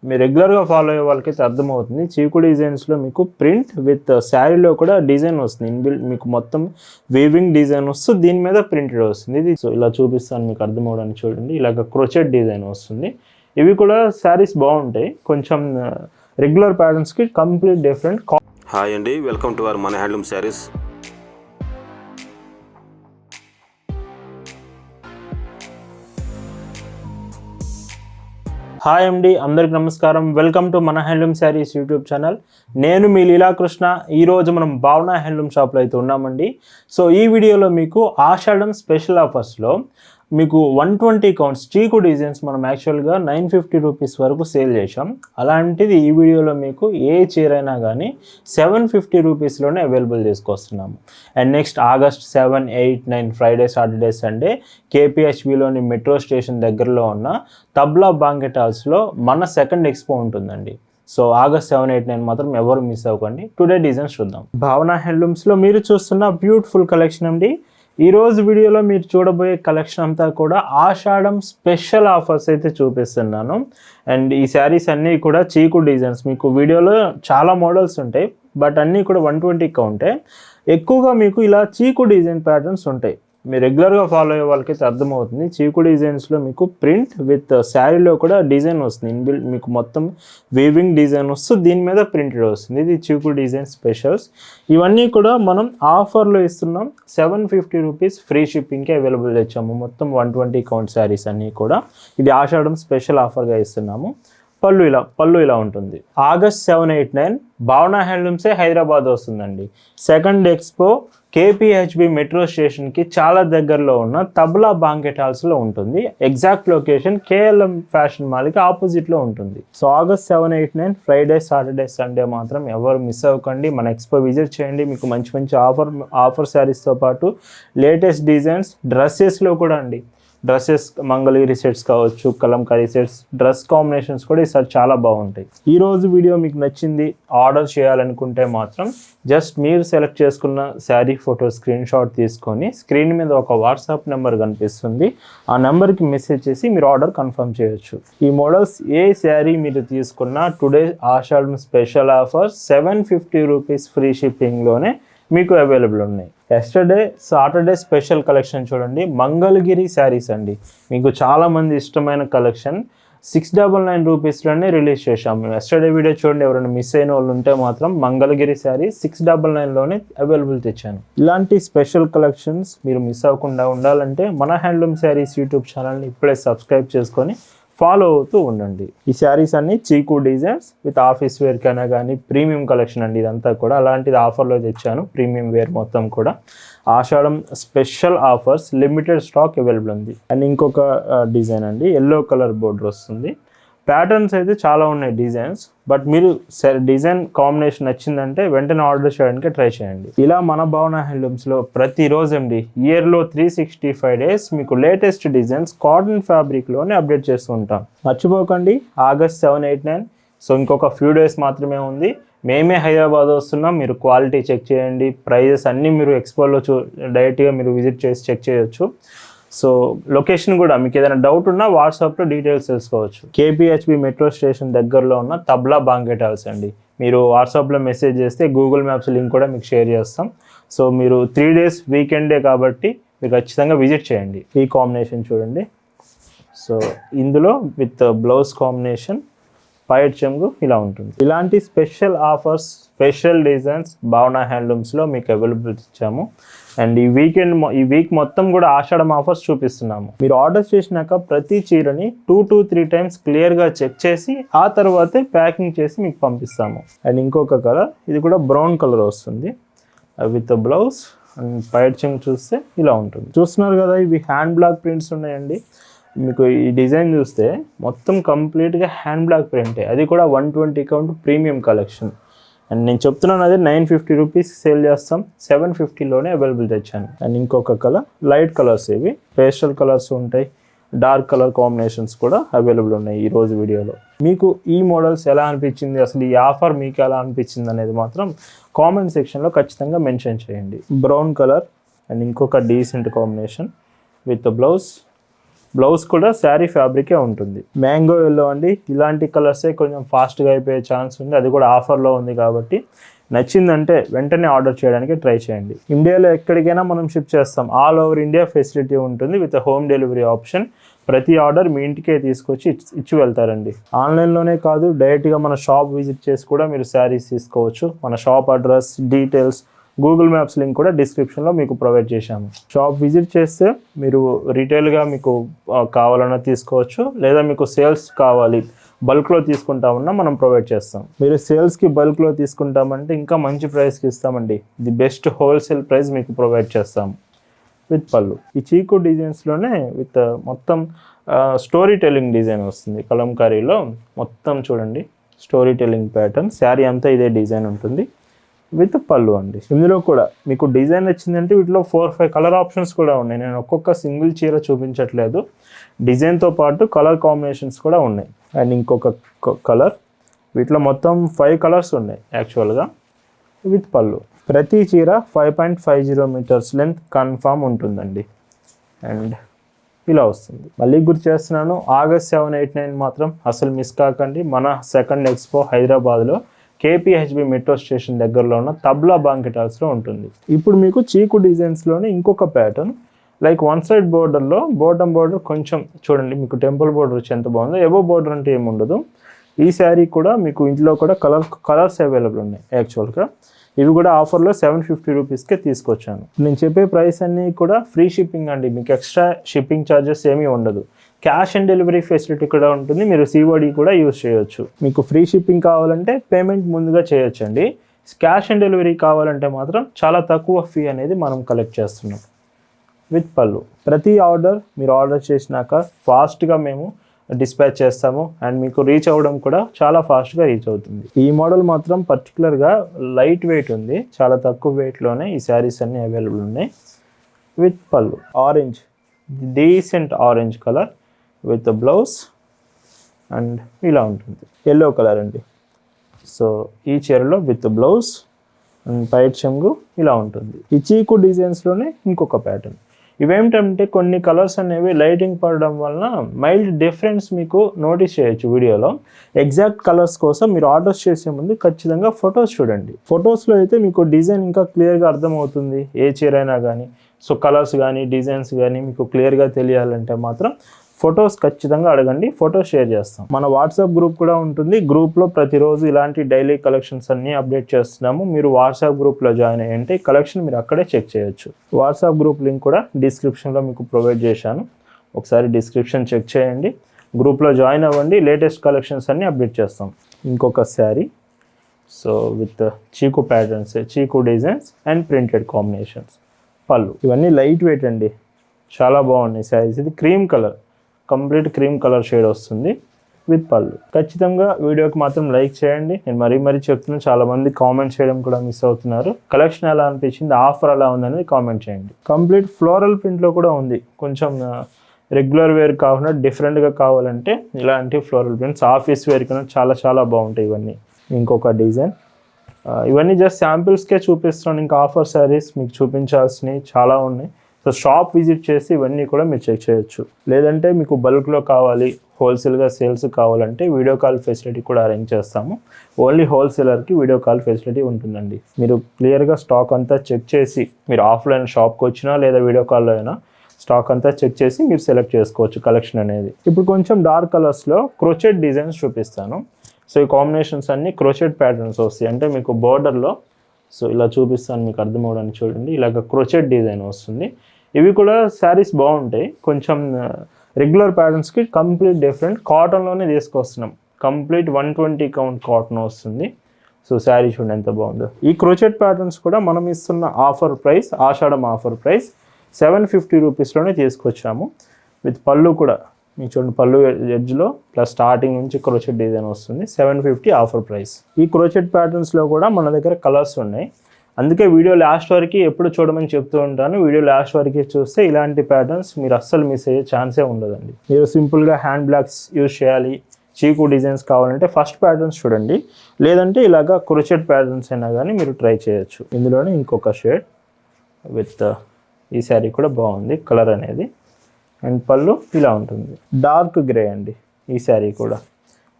మీరు రెగ్యులర్గా ఫాలో అయ్యే వాళ్ళకైతే అర్థమవుతుంది. చీకు డిజైన్స్లో మీకు ప్రింట్ విత్ శారీలో కూడా డిజైన్ వస్తుంది. ఇన్బిల్ట్ మీకు మొత్తం వీవింగ్ డిజైన్ వస్తుంది, దీని మీద ప్రింటెడ్ వస్తుంది. ఇది సో ఇలా చూపిస్తాను మీకు అర్థమవడానికి. చూడండి, ఇలాగ క్రోచెట్ డిజైన్ వస్తుంది. ఇవి కూడా శారీస్ బాగుంటాయి, కొంచెం రెగ్యులర్ ప్యాటర్న్స్కి కంప్లీట్ డిఫరెంట్. హాయ్ అండి, వెల్కమ్ టు అవర్ మన హ్యాండ్లూమ్ శారీస్. హాయ్ అండి, అందరికి నమస్కారం. వెల్కమ్ టు మన హ్యాండ్లూమ్ శారీస్ యూట్యూబ్ ఛానల్. నేను మీ లీలాకృష్ణ. ఈరోజు మనం భావన హ్యాండ్లూమ్ షాప్లో అయితే ఉన్నామండి. సో ఈ వీడియోలో మీకు ఆషాఢం స్పెషల్ ఆఫర్స్లో మీకు 120 కౌంట్స్ చీకు డిజైన్స్ మనం యాక్చువల్గా 950 రూపీస్ వరకు సేల్ చేసాం. అలాంటిది ఈ వీడియోలో మీకు ఏ చీర అయినా కానీ 750 రూపీస్లోనే అవైలబుల్ చేసుకొస్తున్నాము. And next August 7, 8, 9 Friday, Saturday, Sunday KPHBలోని మెట్రో స్టేషన్ దగ్గరలో ఉన్న తబ్లా బాంకెట్ హాల్స్లో మన సెకండ్ ఎక్స్పో ఉంటుందండి. సో August 7, 8, 9 మాత్రం ఎవరు మిస్ అవ్వకండి. టుడే డిజైన్స్ చూద్దాం. భావన హ్యాండ్లూమ్స్లో మీరు చూస్తున్న బ్యూటిఫుల్ కలెక్షన్ అండి. ఈరోజు వీడియోలో మీరు చూడబోయే కలెక్షన్ అంతా కూడా ఆషాఢం స్పెషల్ ఆఫర్స్ అయితే చూపిస్తున్నాను. అండ్ ఈ శారీస్ అన్నీ కూడా చీకు డిజైన్స్. మీకు వీడియోలో చాలా మోడల్స్ ఉంటాయి, బట్ అన్నీ కూడా 120 ఉంటాయి. ఎక్కువగా మీకు ఇలా చీకు డిజైన్ ప్యాటర్న్స్ ఉంటాయి. మీరు రెగ్యులర్గా ఫాలో అయ్యే వాళ్ళకైతే అర్థమవుతుంది. చీకు డిజైన్స్లో మీకు ప్రింట్ విత్ శారీలో కూడా డిజైన్ వస్తుంది. ఇన్బిల్ట్ మీకు మొత్తం వీవింగ్ డిజైన్ వస్తుంది, దీని మీద ప్రింటెడ్ వస్తుంది. ఇది చీకు డిజైన్ స్పెషల్స్. ఇవన్నీ కూడా మనం ఆఫర్లో ఇస్తున్నాం. 750 రూపీస్ ఫ్రీ షిప్పింగ్కి అవైలబుల్ తెచ్చాము. మొత్తం 120 కౌంట్ శారీస్ అన్నీ కూడా ఇది ఆషాఢం స్పెషల్ ఆఫర్గా ఇస్తున్నాము. పళ్ళు ఇలా ఉంటుంది. August 7, 8, 9 భావన హ్యాండ్లూమ్సే హైదరాబాద్ వస్తుందండి. సెకండ్ ఎక్స్పో KPHB మెట్రో స్టేషన్కి చాలా దగ్గరలో ఉన్న తబ్లా బాంకెట్ హాల్స్లో ఉంటుంది. ఎగ్జాక్ట్ లొకేషన్ KLM ఫ్యాషన్ మాల్కి ఆపోజిట్లో ఉంటుంది. So August 7, 8, 9 Friday, Saturday, Sunday మాత్రం ఎవరు మిస్ అవ్వకండి. మన ఎక్స్పో విజిట్ చేయండి. మీకు మంచి మంచి ఆఫర్ శారీస్తో పాటు లేటెస్ట్ డిజైన్స్ డ్రెస్సెస్లో కూడా అండి. డ్రెస్సెస్ మంగళగిరి సెట్స్ కావచ్చు, కలంకారీ సెట్స్, డ్రెస్ కాంబినేషన్స్ కూడా ఈసారి చాలా బాగుంటాయి. ఈరోజు వీడియో మీకు నచ్చింది, ఆర్డర్ చేయాలనుకుంటే మాత్రం జస్ట్ మీరు సెలెక్ట్ చేసుకున్న శారీ ఫోటో స్క్రీన్ షాట్ తీసుకొని స్క్రీన్ మీద ఒక వాట్సాప్ నెంబర్ కనిపిస్తుంది, ఆ నెంబర్కి మెసేజ్ చేసి మీరు ఆర్డర్ కన్ఫర్మ్ చేయొచ్చు. ఈ మోడల్స్ ఏ శారీ మీరు తీసుకున్నా టుడే ఆషాఢం స్పెషల్ ఆఫర్ 750 రూపీస్ ఫ్రీ షిప్పింగ్లోనే మీకు అవైలబుల్ ఉన్నాయి. ఎస్టర్డే సాటర్డే స్పెషల్ కలెక్షన్ చూడండి, మంగళగిరి శారీస్ అండి. మీకు చాలామంది ఇష్టమైన కలెక్షన్ 699 రూపీస్లోనే రిలీజ్ చేశాము. ఎస్టర్డే వీడియో చూడండి, ఎవరైనా మిస్ అయిన వాళ్ళు ఉంటే మాత్రం మంగళగిరి శారీ 699లోనే అవైలబుల్ తెచ్చాను. ఇలాంటి స్పెషల్ కలెక్షన్స్ మీరు మిస్ అవ్వకుండా ఉండాలంటే మన హ్యాండ్లూమ్ శారీస్ యూట్యూబ్ ఛానల్ని ఇప్పుడే సబ్స్క్రైబ్ చేసుకొని ఫాలో అవుతూ ఉండండి. ఈ శారీస్ అన్ని చీకు డిజైన్స్ విత్ ఆఫీస్ వేర్ కైనా కానీ ప్రీమియం కలెక్షన్ అండి. ఇదంతా కూడా అలాంటిది ఆఫర్లో తెచ్చాను. ప్రీమియం వేర్ మొత్తం కూడా Ashadam special offers, limited stock available ఉంది. అండ్ ఇంకొక డిజైన్ అండి, ఎల్లో కలర్ బోర్డర్ వస్తుంది. ప్యాటర్న్స్ అయితే చాలా ఉన్నాయి డిజైన్స్, బట్ మీరు డిజైన్ కాంబినేషన్ నచ్చిందంటే వెంటనే ఆర్డర్ చేయడానికి ట్రై చేయండి. ఇలా మన భావన హ్యాండ్లూమ్స్లో ప్రతిరోజు అండి ఇయర్లో 365 డేస్ మీకు లేటెస్ట్ డిజైన్స్ కాటన్ ఫ్యాబ్రిక్లోనే అప్డేట్ చేస్తూ ఉంటాం. మర్చిపోకండి August 7, 8, 9. సో ఇంకొక ఫ్యూ డేస్ మాత్రమే ఉంది. మేమే హైదరాబాద్ వస్తున్నాం. మీరు క్వాలిటీ చెక్ చేయండి, ప్రైజెస్ అన్నీ మీరు ఎక్స్పోలో డైరెక్ట్గా మీరు విజిట్ చేసి చెక్ చేయొచ్చు. సో లొకేషన్ కూడా మీకు ఏదైనా డౌట్ ఉన్నా వాట్సాప్లో డీటెయిల్స్ తెలుసుకోవచ్చు. KPHB మెట్రో స్టేషన్ దగ్గరలో ఉన్న తబ్లా బాంకెట్ హాల్స్ అండి. మీరు వాట్సాప్లో మెసేజ్ చేస్తే గూగుల్ మ్యాప్స్ లింక్ కూడా మీకు షేర్ చేస్తాం. సో మీరు 3 డేస్ వీకెండే కాబట్టి మీరు ఖచ్చితంగా విజిట్ చేయండి. ఈ కాంబినేషన్ చూడండి. సో ఇందులో విత్ బ్లౌజ్ కాంబినేషన్ పైట్ చెంగు ఇలా ఉంటుంది. ఇలాంటి స్పెషల్ ఆఫర్స్, స్పెషల్ డిజైన్స్ భావన హ్యాండ్లూమ్స్లో మీకు అవైలబుల్ ఇచ్చాము. అండ్ ఈ వీక్ మొత్తం కూడా ఆషాఢం ఆఫర్స్ చూపిస్తున్నాము. మీరు ఆర్డర్ చేసినాక ప్రతి చీరని 2 to 3 టైమ్స్ క్లియర్గా చెక్ చేసి ఆ తర్వాతే ప్యాకింగ్ చేసి మీకు పంపిస్తాము. అండ్ ఇంకొక కలర్, ఇది కూడా బ్రౌన్ కలర్ వస్తుంది విత్ బ్లౌజ్. అండ్ పైట్ చెంగు చూస్తే ఇలా ఉంటుంది. చూస్తున్నారు కదా, ఇవి హ్యాండ్ బ్లాక్ ప్రింట్స్ ఉన్నాయండి. మీకు ఈ డిజైన్ చూస్తే మొత్తం కంప్లీట్గా హ్యాండ్ బ్లాక్ ప్రింటే, అది కూడా 120 కౌంట్ ప్రీమియం కలెక్షన్. అండ్ నేను చెప్తున్నాను అదే 950 రూపీస్ సేల్ చేస్తాం, 750లోనే అవైలబుల్ తెచ్చాను. అండ్ ఇంకొక కలర్, లైట్ కలర్స్, ఇవి పేస్టల్ కలర్స్ ఉంటాయి, డార్క్ కలర్ కాంబినేషన్స్ కూడా అవైలబుల్ ఉన్నాయి ఈరోజు వీడియోలో. మీకు ఈ మోడల్స్ ఎలా అనిపించింది, అసలు ఈ ఆఫర్ మీకు ఎలా అనిపించింది అనేది మాత్రం కామెంట్ సెక్షన్లో ఖచ్చితంగా మెన్షన్ చేయండి. బ్రౌన్ కలర్ అండ్ ఇంకొక decent combination with blouse blouse కూడా శారీ ఫ్యాబ్రికే ఉంటుంది. మ్యాంగో ఎల్లో అండి, ఇలాంటి కలర్సే కొంచెం ఫాస్ట్గా అయిపోయే ఛాన్స్ ఉంది. అది కూడా ఆఫర్లో ఉంది కాబట్టి నచ్చిందంటే వెంటనే ఆర్డర్ చేయడానికి ట్రై చేయండి. ఇండియాలో ఎక్కడికైనా మనం షిప్ చేస్తాం. ఆల్ ఓవర్ ఇండియా ఫెసిలిటీ ఉంటుంది విత్ హోమ్ డెలివరీ ఆప్షన్. ప్రతి ఆర్డర్ మీ ఇంటికే తీసుకొచ్చి ఇచ్చి వెళ్తారండి. ఆన్లైన్లోనే కాదు, డైరెక్ట్గా మన షాప్ విజిట్ చేసి కూడా మీరు శారీస్ తీసుకోవచ్చు. మన shop address, details, Google maps link కూడా డిస్క్రిప్షన్లో మీకు ప్రొవైడ్ చేశాము. షాప్ విజిట్ చేస్తే మీరు రీటైల్గా మీకు కావాలన్నా తీసుకోవచ్చు, లేదా మీకు సేల్స్ కావాలి బల్క్లో తీసుకుంటామన్నా మనం ప్రొవైడ్ చేస్తాం. మీరు సేల్స్కి బల్క్లో తీసుకుంటామంటే ఇంకా మంచి ప్రైస్కి ఇస్తామండి. ది బెస్ట్ హోల్సేల్ ప్రైస్ మీకు ప్రొవైడ్ చేస్తాము విత్ పళ్ళు. ఈ చీకు డిజైన్స్లోనే విత్ మొత్తం స్టోరీ టెల్లింగ్ డిజైన్ వస్తుంది. కలంకారీలో మొత్తం చూడండి స్టోరీ టెల్లింగ్ ప్యాటర్న్. శారీ అంతా ఇదే డిజైన్ ఉంటుంది విత్ పళ్ళు అండి. ఇందులో కూడా మీకు డిజైన్ వచ్చిందంటే వీటిలో 4-5 కలర్ ఆప్షన్స్ కూడా ఉన్నాయి. నేను ఒక్కొక్క సింగిల్ చీర చూపించట్లేదు, డిజైన్తో పాటు కలర్ కాంబినేషన్స్ కూడా ఉన్నాయి. అండ్ ఇంకొక కలర్, వీటిలో మొత్తం 5 కలర్స్ ఉన్నాయి యాక్చువల్గా విత్ పళ్ళు. ప్రతి చీర 5.50 మీటర్స్ లెంత్ కన్ఫామ్ ఉంటుందండి. అండ్ ఇలా వస్తుంది. మళ్ళీ గుర్తు చేస్తున్నాను, August 7, 8, 9 మాత్రం అసలు మిస్ కాకండి. మన సెకండ్ ఎక్స్పో హైదరాబాద్లో KPHB మెట్రో స్టేషన్ దగ్గరలో ఉన్న తబ్లా బాంకెట్ హాల్స్లో ఉంటుంది. ఇప్పుడు మీకు చీకు డిజైన్స్లోనే ఇంకొక ప్యాటర్న్, లైక్ వన్ సైడ్ బోర్డర్లో బాటమ్ బోర్డర్ కొంచెం చూడండి, మీకు టెంపుల్ బోర్డర్ వచ్చి ఎంత బాగుందో. ఎబో బోర్డర్ అంటే ఏముండదు. ఈ శారీ కూడా మీకు ఇంట్లో కూడా కలర్స్ అవైలబుల్ ఉన్నాయి యాక్చువల్గా. ఇవి కూడా ఆఫర్లో 750 రూపీస్కే తీసుకొచ్చాను. నేను చెప్పే ప్రైస్ అన్నీ కూడా ఫ్రీ షిప్పింగ్ అండి, మీకు ఎక్స్ట్రా షిప్పింగ్ ఛార్జెస్ ఏమీ ఉండదు. క్యాష్ ఆన్ డెలివరీ ఫెసిలిటీ కూడా ఉంటుంది. మీరు COD కూడా యూజ్ చేయొచ్చు. మీకు ఫ్రీ షిప్పింగ్ కావాలంటే పేమెంట్ ముందుగా చేయొచ్చండి. క్యాష్ ఆన్ డెలివరీ కావాలంటే మాత్రం చాలా తక్కువ ఫీ అనేది మనం కలెక్ట్ చేస్తున్నాం విత్ పళ్ళు. ప్రతి ఆర్డర్ మీరు ఆర్డర్ చేసినాక ఫాస్ట్గా మేము డిస్పాచ్ చేస్తాము. అండ్ మీకు రీచ్ అవ్వడం కూడా చాలా ఫాస్ట్గా రీచ్ అవుతుంది. ఈ మోడల్ మాత్రం పర్టికులర్గా లైట్ వెయిట్ ఉంది. చాలా తక్కువ వెయిట్లోనే ఈ శారీస్ అన్నీ అవైలబుల్ ఉన్నాయి విత్ పళ్ళు. Orange, decent orange colour with blouse and ఇలా ఉంటుంది. ఎల్లో కలర్ అండి. సో ఈ చీరలో విత్ బ్లౌజ్ అండ్ పైట్ చెంగు ఇలా ఉంటుంది. ఈ చీకు డిజైన్స్లోనే ఇంకొక ప్యాటర్న్. ఇవేమిటంటే కొన్ని కలర్స్ అనేవి లైటింగ్ పడడం వలన మైల్డ్ డిఫరెన్స్ మీకు నోటీస్ చేయొచ్చు వీడియోలో. ఎగ్జాక్ట్ కలర్స్ కోసం మీరు ఆర్డర్స్ చేసే ముందు ఖచ్చితంగా ఫొటోస్ చూడండి. ఫొటోస్లో అయితే మీకు డిజైన్ ఇంకా క్లియర్గా అర్థమవుతుంది, ఏ చీర అయినా కానీ. సో కలర్స్ కానీ డిజైన్స్ కానీ మీకు క్లియర్గా తెలియాలంటే మాత్రం ఫొటోస్ ఖచ్చితంగా అడగండి, ఫొటోస్ షేర్ చేస్తాం. మన వాట్సాప్ గ్రూప్ కూడా ఉంటుంది. గ్రూప్లో ప్రతిరోజు ఇలాంటి డైలీ కలెక్షన్స్ అన్నీ అప్డేట్ చేస్తున్నాము. మీరు వాట్సాప్ గ్రూప్లో జాయిన్ అయ్యంటే కలెక్షన్ మీరు అక్కడే చెక్ చేయొచ్చు. వాట్సాప్ గ్రూప్ లింక్ కూడా డిస్క్రిప్షన్లో మీకు ప్రొవైడ్ చేశాను. ఒకసారి డిస్క్రిప్షన్ చెక్ చేయండి, గ్రూప్లో జాయిన్ అవ్వండి. లేటెస్ట్ కలెక్షన్స్ అన్నీ అప్డేట్ చేస్తాం. ఇంకొక శారీ, సో విత్ చీకు ప్యాటర్న్స్, చీకు డిజైన్స్ అండ్ ప్రింటెడ్ కాంబినేషన్స్. పళ్ళు ఇవన్నీ లైట్ వెయిట్ అండి, చాలా బాగున్నాయి శారీస్. ఇది cream colour, complete cream colour shade వస్తుంది విత్ పళ్ళు. ఖచ్చితంగా వీడియోకి మాత్రం లైక్ చేయండి. నేను మరీ చెప్తున్నాను, చాలామంది కామెంట్ చేయడం కూడా మిస్ అవుతున్నారు. కలెక్షన్ ఎలా అనిపించింది, ఆఫర్ ఎలా ఉందనేది కామెంట్ చేయండి. కంప్లీట్ ఫ్లోరల్ ప్రింట్లో కూడా ఉంది. కొంచెం రెగ్యులర్ వేర్ కాకుండా డిఫరెంట్గా కావాలంటే ఇలాంటి ఫ్లోరల్ ప్రింట్స్ ఆఫీస్ వేర్ కన్నా చాలా బాగుంటాయి ఇవన్నీ. ఇంకొక డిజైన్, ఇవన్నీ జస్ట్ శాంపిల్స్కే చూపిస్తున్నాను. ఇంకా ఆఫర్ శారీస్ మీకు చూపించాల్సినవి చాలా ఉన్నాయి. సో షాప్ విజిట్ చేసి ఇవన్నీ కూడా మీరు చెక్ చేయొచ్చు. లేదంటే మీకు బల్క్లో కావాలి, హోల్సేల్గా సేల్స్ కావాలంటే వీడియో కాల్ ఫెసిలిటీ కూడా అరేంజ్ చేస్తాము. ఓన్లీ హోల్సేలర్కి వీడియో కాల్ ఫెసిలిటీ ఉంటుందండి. మీరు క్లియర్గా స్టాక్ అంతా చెక్ చేసి మీరు ఆఫ్లైన్ షాప్కి వచ్చినా లేదా వీడియో కాల్లో అయినా స్టాక్ అంతా చెక్ చేసి మీరు సెలెక్ట్ చేసుకోవచ్చు కలెక్షన్ అనేది. ఇప్పుడు కొంచెం డార్క్ కలర్స్లో క్రోచెట్ డిజైన్స్ చూపిస్తాను. సో ఈ కాంబినేషన్స్ అన్నీ క్రోచెట్ ప్యాటర్న్స్ వస్తాయి. అంటే మీకు బోర్డర్లో, సో ఇలా చూపిస్తాను మీకు అర్థం అవ్వడానికి చూడండి, ఇలాగ క్రోచెట్ డిజైన్ వస్తుంది. ఇవి కూడా శారీస్ బాగుంటాయి. కొంచెం రెగ్యులర్ ప్యాటర్న్స్కి కంప్లీట్ డిఫరెంట్. కాటన్లోనే తీసుకొస్తున్నాం. కంప్లీట్ 120 కౌంట్ కాటన్ వస్తుంది. సో శారీ చూడండి ఎంత బాగుందో. ఈ క్రోచెట్ ప్యాటర్న్స్ కూడా మనం ఇస్తున్న ఆఫర్ ప్రైస్, ఆషాఢం ఆఫర్ ప్రైస్ 750 రూపీస్లోనే తీసుకొచ్చాము. విత్ పళ్ళు కూడా మీకు చూడండి, పళ్ళు ఎడ్జ్లో ప్లస్ స్టార్టింగ్ నుంచి క్రోచెట్ డిజైన్ వస్తుంది. 750 ఆఫర్ ప్రైస్. ఈ క్రోచెట్ ప్యాటర్న్స్లో కూడా మన దగ్గర కలర్స్ ఉన్నాయి. అందుకే వీడియో లాస్ట్ వరకు ఎప్పుడు చూడమని చెప్తూ ఉంటాను. వీడియో లాస్ట్ వరకు చూస్తే ఇలాంటి ప్యాటర్న్స్ మీరు అస్సలు మిస్ అయ్యే ఛాన్సే ఉండదండి. మీరు సింపుల్గా హ్యాండ్ బ్లాక్స్ యూజ్ చేయాలి, చీకు డిజైన్స్ కావాలంటే ఫస్ట్ ప్యాటర్న్స్ చూడండి. లేదంటే ఇలాగా క్రోచెట్ ప్యాటర్న్స్ అయినా కానీ మీరు ట్రై చేయొచ్చు. ఇందులోనే ఇంకొక షేడ్ విత్ ఈ శారీ కూడా బాగుంది కలర్ అనేది. అండ్ పళ్ళు ఇలా ఉంటుంది. డార్క్ గ్రే అండి ఈ శారీ కూడా,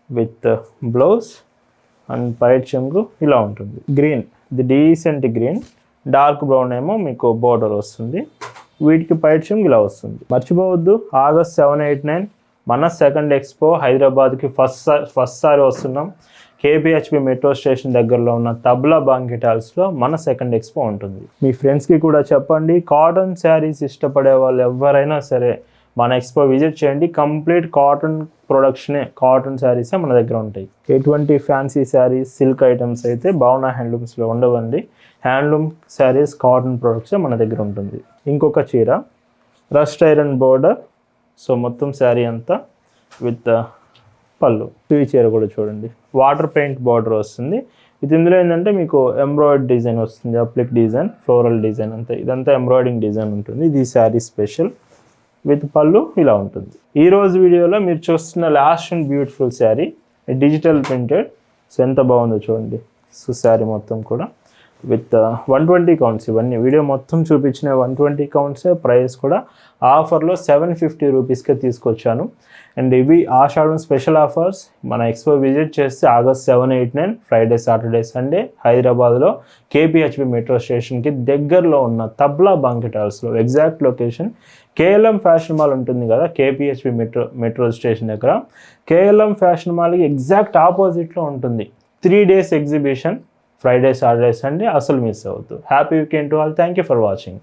విత్ బ్లౌజ్ అండ్ పైట్ చెంగు ఇలా ఉంటుంది. గ్రీన్, ఇది డీసెంట్ గ్రీన్, డార్క్ బ్రౌన్ ఏమో మీకు బోర్డర్ వస్తుంది. వీటికి పైట్ చెంగు ఇలా వస్తుంది. మర్చిపోవద్దు, August 7, 8, 9 మన సెకండ్ ఎక్స్పో హైదరాబాద్కి ఫస్ట్ సారి వస్తున్నాం. కేపీహెచ్బి మెట్రో స్టేషన్ దగ్గరలో ఉన్న తబ్లా బాంకెట్ హాల్స్లో మన సెకండ్ ఎక్స్పో ఉంటుంది. మీ ఫ్రెండ్స్కి కూడా చెప్పండి, కాటన్ శారీస్ ఇష్టపడే వాళ్ళు ఎవరైనా సరే మన ఎక్స్పో విజిట్ చేయండి. కంప్లీట్ కాటన్ ప్రొడక్షనే, కాటన్ శారీసే మన దగ్గర ఉంటాయి. ఎటువంటి ఫ్యాన్సీ శారీస్, సిల్క్ ఐటమ్స్ అయితే భావన హ్యాండ్లూమ్స్లో ఉండవండి. హ్యాండ్లూమ్ శారీస్, కాటన్ ప్రొడక్ట్సే మన దగ్గర ఉంటుంది. ఇంకొక చీర, రస్ట్ ఐరన్ బోర్డర్, సో మొత్తం శారీ అంతా విత్ పళ్ళు. ఈ చీర కూడా చూడండి, వాటర్ పెయింట్ బార్డర్ వస్తుంది. ఇది ఇందులో ఏంటంటే మీకు ఎంబ్రాయిడ్ డిజైన్ వస్తుంది, అప్లిక్ డిజైన్, ఫ్లోరల్ డిజైన్ అంతా, ఇదంతా ఎంబ్రాయిడింగ్ డిజైన్ ఉంటుంది. ఇది శారీ స్పెషల్ విత్ పళ్ళు ఇలా ఉంటుంది. ఈరోజు వీడియోలో మీరు చూస్తున్న last and beautiful sari digital printed. So ఎంత బాగుందో చూడండి. సో శారీ మొత్తం కూడా విత్ 120 కౌంట్స్. ఇవన్నీ వీడియో మొత్తం చూపించిన 120 కౌంట్సే. ప్రైస్ కూడా ఆఫర్లో 750 రూపీస్కే తీసుకొచ్చాను. అండ్ ఇవి ఆషాఢం స్పెషల్ ఆఫర్స్. మన ఎక్స్పో విజిట్ చేస్తే August 7, 8, 9 ఫ్రైడే, సాటర్డే, సండే హైదరాబాద్లో కేపీహెచ్బి మెట్రో స్టేషన్కి దగ్గరలో ఉన్న తబ్లా బాంకెట్ హాల్స్లో. Exact location KLM fashion mall ఉంటుంది కదా, కేపీహెచ్బి మెట్రో స్టేషన్ దగ్గర. కేఎల్ఎం ఫ్యాషన్ మాల్కి ఎగ్జాక్ట్ ఆపోజిట్లో ఉంటుంది. 3 days exhibition, Friday, Saturday, Sunday. అసలు మిస్ అవ్వద్దు. Happy weekend to all. Thank you for watching.